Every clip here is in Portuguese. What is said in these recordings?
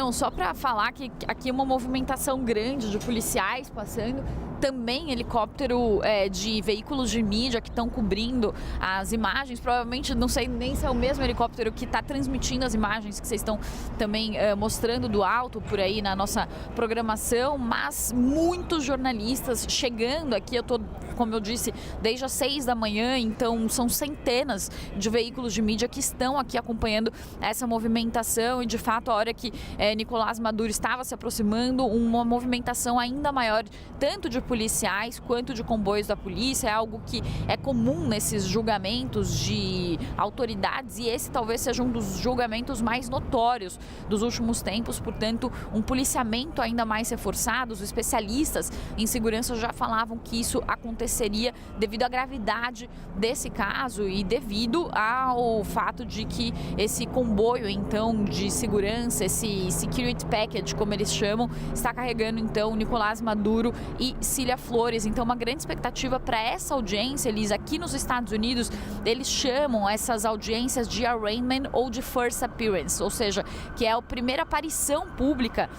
Não, só para falar que aqui uma movimentação grande de policiais passando, também helicóptero de veículos de mídia que estão cobrindo as imagens, provavelmente não sei nem se é o mesmo helicóptero que está transmitindo as imagens que vocês estão também mostrando do alto por aí na nossa programação, mas muitos jornalistas chegando aqui, eu estou, como eu disse, desde as 6 da manhã, então são centenas de veículos de mídia que estão aqui acompanhando essa movimentação e de fato a hora que Nicolás Maduro estava se aproximando, uma movimentação ainda maior, tanto de policiais quanto de comboios da polícia, é algo que é comum nesses julgamentos de autoridades e esse talvez seja um dos julgamentos mais notórios dos últimos tempos, portanto um policiamento ainda mais reforçado. Os especialistas em segurança já falavam que isso aconteceria devido à gravidade desse caso e devido ao fato de que esse comboio então de segurança, esse security package como eles chamam, está carregando então Nicolás Maduro e Cília Flores. Então uma grande expectativa para essa audiência, Elisa, aqui nos Estados Unidos eles chamam essas audiências de arraignment ou de first appearance, ou seja, que é a primeira aparição pública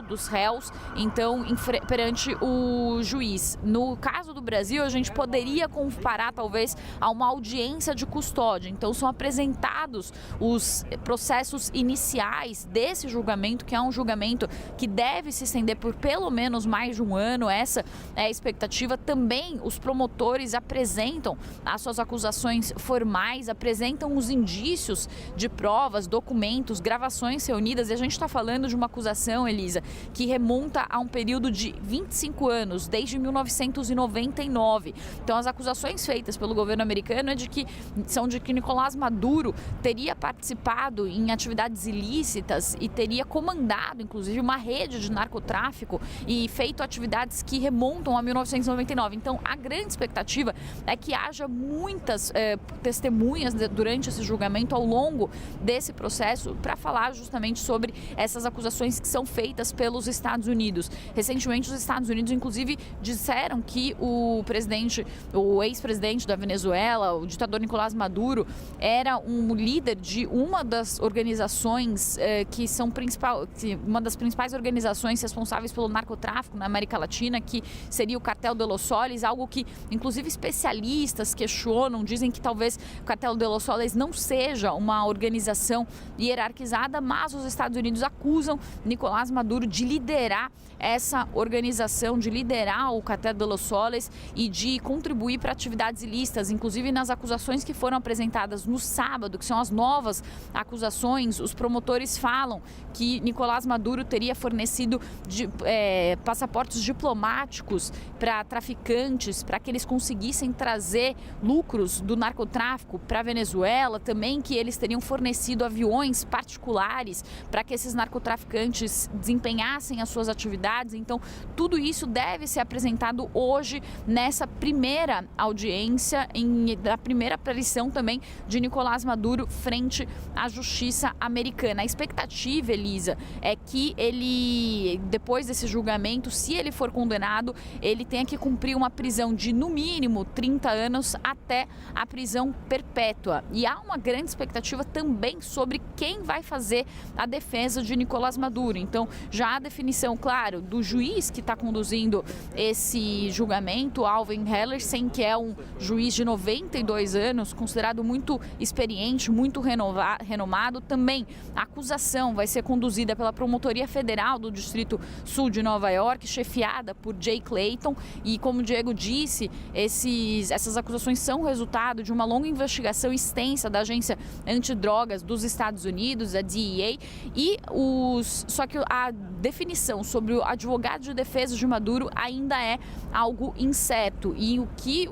dos réus, então perante o juiz. No caso do Brasil, a gente poderia comparar talvez a uma audiência de custódia, então são apresentados os processos iniciais desse julgamento, que é um julgamento que deve se estender por pelo menos mais de um ano, essa é a expectativa. Também os promotores apresentam as suas acusações formais, apresentam os indícios de provas, documentos, gravações reunidas, e a gente está falando de uma acusação, Elisa, que remonta a um período de 25 anos, desde 1999. Então as acusações feitas pelo governo americano são de que Nicolás Maduro teria participado em atividades ilícitas e teria comandado, inclusive, uma rede de narcotráfico e feito atividades que remontam a 1999. Então, a grande expectativa é que haja muitas testemunhas durante esse julgamento ao longo desse processo para falar justamente sobre essas acusações que são feitas pelos Estados Unidos. Recentemente, os Estados Unidos, inclusive, disseram que o ex-presidente da Venezuela, o ditador Nicolás Maduro, era um líder de uma das organizações uma das principais organizações responsáveis pelo narcotráfico na América Latina, que seria o Cartel de los Soles, algo que inclusive especialistas questionam, dizem que talvez o Cartel de los Soles não seja uma organização hierarquizada, mas os Estados Unidos acusam Nicolás Maduro de liderar essa organização, de liderar o Cartel de los Soles e de contribuir para atividades ilícitas, inclusive nas acusações que foram apresentadas no sábado, que são as novas acusações. Os promotores falam que Nicolás Maduro teria fornecido passaportes diplomáticos para traficantes, para que eles conseguissem trazer lucros do narcotráfico para a Venezuela, também que eles teriam fornecido aviões particulares para que esses narcotraficantes desempenhassem as suas atividades. Então, tudo isso deve ser apresentado hoje nessa primeira audiência, da primeira aparição também de Nicolás Maduro frente à justiça americana. A expectativa, Elisa, é que ele, depois desse julgamento, se ele for condenado, ele tenha que cumprir uma prisão de no mínimo 30 anos até a prisão perpétua. E há uma grande expectativa também sobre quem vai fazer a defesa de Nicolás Maduro. Então, já há definição, claro, do juiz que está conduzindo esse julgamento, Alvin Hellerstein, que é um juiz de 92 anos, considerado muito experiente, muito renomado. Também a acusação vai ser conduzida pela Promotoria Federal do Distrito Sul de Nova York, chefiada por Jay Clayton. E como o Diego disse, essas acusações são resultado de uma longa investigação extensa da Agência Antidrogas dos Estados Unidos, a DEA, só que a definição sobre o advogado de defesa de Maduro ainda é algo incerto. E o que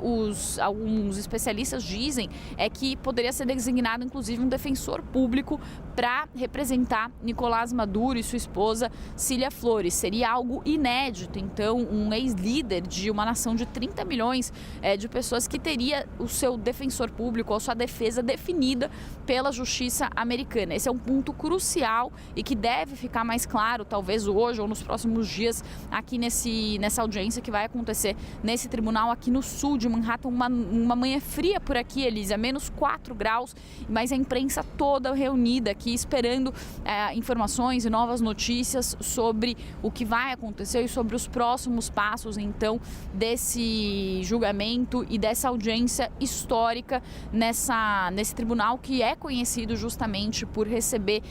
alguns especialistas dizem é que poderia ser designado, inclusive, um defensor público para representar Nicolás Maduro e sua esposa Cília Flores. Seria algo inédito, então, um ex-líder de uma nação de 30 milhões de pessoas que teria o seu defensor público ou sua defesa definida pela justiça americana. Esse é um ponto crucial e que deve ficar mais claro, talvez hoje ou nos próximos dias, aqui nessa audiência que vai acontecer nesse tribunal aqui no sul de Manhattan. Uma manhã fria por aqui, Elisa, -4 graus, mas a imprensa toda reunida aqui aqui esperando informações e novas notícias sobre o que vai acontecer e sobre os próximos passos, então, desse julgamento e dessa audiência histórica nesse tribunal que é conhecido justamente por receber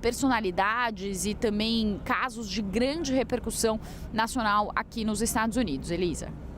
personalidades e também casos de grande repercussão nacional aqui nos Estados Unidos. Elisa.